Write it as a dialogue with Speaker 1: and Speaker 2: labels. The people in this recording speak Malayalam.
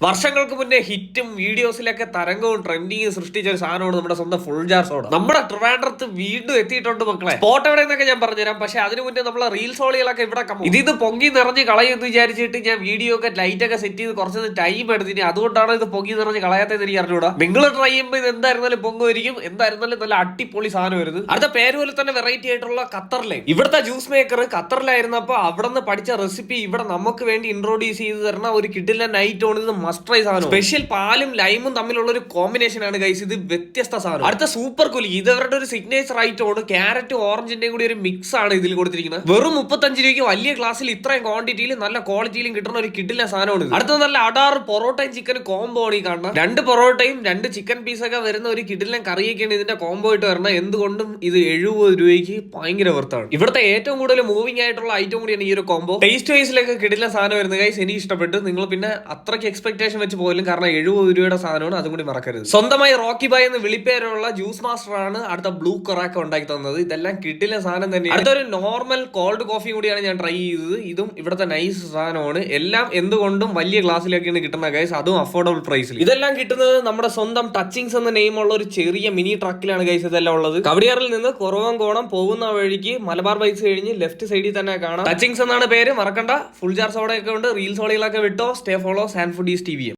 Speaker 1: വർഷങ്ങൾക്ക് മുന്നേ ഹിറ്റും വീഡിയോസിലൊക്കെ തരംഗവും ട്രെൻഡിങ്ങും സൃഷ്ടിച്ച ഒരു സാധനമാണ് നമ്മുടെ സ്വന്തം ഫുൾ ജാർ സോഡ. നമ്മുടെ ട്രിവാൻഡ്രത്ത് വീണ്ടും എത്തിയിട്ടുണ്ട് മക്കളെ. സ്പോട്ട് എവിടെയെന്നൊക്കെ ഞാൻ പറഞ്ഞുതരാം. പക്ഷെ അതിനു മുന്നേ നമ്മളെ റീൽസ് ഓളികളൊക്കെ ഇവിടെ ഇതിന്ന് പൊങ്ങി നിറഞ്ഞ് കളയുമെന്ന് വിചാരിച്ചിട്ട് ഞാൻ വീഡിയോ ഒക്കെ ലൈറ്റ് ഒക്കെ സെറ്റ് ചെയ്ത് കുറച്ച് ടൈം എടുത്തിന്. അതുകൊണ്ടാണ് ഇത് പൊങ്ങി നിറഞ്ഞ് കളയാത്തതെന്ന് എനിക്ക് അറിഞ്ഞൂടാ. നിങ്ങൾ ട്രൈ ചെയ്യുമ്പോൾ ഇത് എന്തായിരുന്നാലും പൊങ്ങുമായിരിക്കും. എന്തായിരുന്നാലും നല്ല അടിപൊളി സാധനം വരുന്നത്. അടുത്ത പേര് പോലെ തന്നെ വെറൈറ്റി ആയിട്ടുള്ള ഖത്തറിലെ ഇവിടുത്തെ ജ്യൂസ് മേക്കർ ഖത്തറിലായിരുന്നപ്പോൾ അവിടെ നിന്ന് പഠിച്ച റെസിപ്പി ഇവിടെ നമുക്ക് വേണ്ടി ഇൻട്രോഡ്യൂസ് ചെയ്ത് തരുന്ന ഒരു കിഡിലെ നൈറ്റ് ഓൺ. ഇത് മസ്റ്റ് ട്രൈ സാധനം. സ്പെഷ്യൽ പാലും ലൈമും തമ്മിലുള്ള ഒരു കോമ്പിനേഷൻ ആണ് ഗൈസ്. ഇത് വ്യത്യസ്ത സാധനം. അടുത്ത സൂപ്പർ കുലി. ഇത് അവരുടെ ഒരു സിഗ്നേച്ചർ ഐറ്റമാണ്. ക്യാരറ്റും ഓറഞ്ചിന്റെയും കൂടി ഒരു മിക്സ് ആണ് ഇതിൽ കൊടുത്തിരിക്കുന്നത്. വെറും 35 രൂപയ്ക്ക് വലിയ ക്ലാസ്സിൽ ഇത്രയും ക്വാണ്ടിറ്റിയിൽ നല്ല ക്വാളിറ്റിയിലും കിട്ടുന്ന ഒരു കിഡിലെ സാധനമാണ് ഇത്. അടുത്ത നല്ല അടാറ് പൊറോട്ടയും ചിക്കനും കോംബോ ആണ് ഈ കാണുന്നത്. 2 പൊറോട്ടയും 2 ചിക്കൻ പീസൊക്കെ വരുന്ന ഒരു കിഡിലെ കറിയൊക്കെയാണ് ഇതിന്റെ കോംബോ ആയിട്ട് വരുന്നത്. എന്തുകൊണ്ടും ഇത് 70 രൂപയ്ക്ക് ഭയങ്കര വർത്താണ്. ഇവിടുത്തെ ഏറ്റവും കൂടുതൽ മൂവിംഗ് ആയിട്ടുള്ള ഐറ്റം കൂടിയാണ് ഈ ഒരു കോംബോ. ടേസ്റ്റ് വൈസിലൊക്കെ കിഡിലെ സാധനം വരുന്നത് ഗൈസ്. എനിക്ക് ഇഷ്ടപ്പെട്ടു. നിങ്ങൾ പിന്നെ അത്രയ്ക്ക് എക്സ്പെക്ടേഷൻ വെച്ച് പോലും, കാരണം 70 രൂപയുടെ സാധനമാണ്. അതും കൂടി മറക്കരുത്. സ്വന്തമായി റോക്കി ബായ് എന്ന് വിളിപ്പേരുള്ള ജ്യൂസ് മാസ്റ്റർ ആണ് അടുത്ത ബ്ലൂ കൊറാക്ക ഉണ്ടാക്കി തന്നത്. ഇതെല്ലാം കിഡിലെ സാധനം തന്നെയാണ്. അടുത്തൊരു നോർമൽ കോൾഡ് കോഫി കൂടിയാണ് ഞാൻ ട്രൈ ചെയ്തത്. ഇതും ഇവിടുത്തെ നൈസ് സാധനമാണ്. എല്ലാം എന്തുകൊണ്ടും വലിയ ഗ്ലാസ്സിലൊക്കെയാണ് കിട്ടുന്ന ഗൈസ്. അതും അഫോർഡബിൾ പ്രൈസിൽ. ഇതെല്ലാം കിട്ടുന്നത് നമ്മുടെ സ്വന്തം ടച്ചിങ്സ് എന്ന നെയിമുള്ള ഒരു ചെറിയ മിനി ട്രക്കിലാണ് ഗൈസ് ഇതെല്ലാം ഉള്ളത്. കവടിയാറിൽ നിന്ന് കുറവങ്കോണം പോകുന്ന വഴിക്ക് മലബാർ ബൈക്സ് കഴിഞ്ഞ് ലെഫ്റ്റ് സൈഡിൽ തന്നെ കാണാം. ടച്ചിങ്സ് എന്നാണ് പേര്, മറക്കണ്ട. ഫുൾ ജാർ സോഡയൊക്കെ ഉണ്ട്. റീൽസ് ഓളികളൊക്കെ വിട്ടോ. Stay follow sand foodies TV.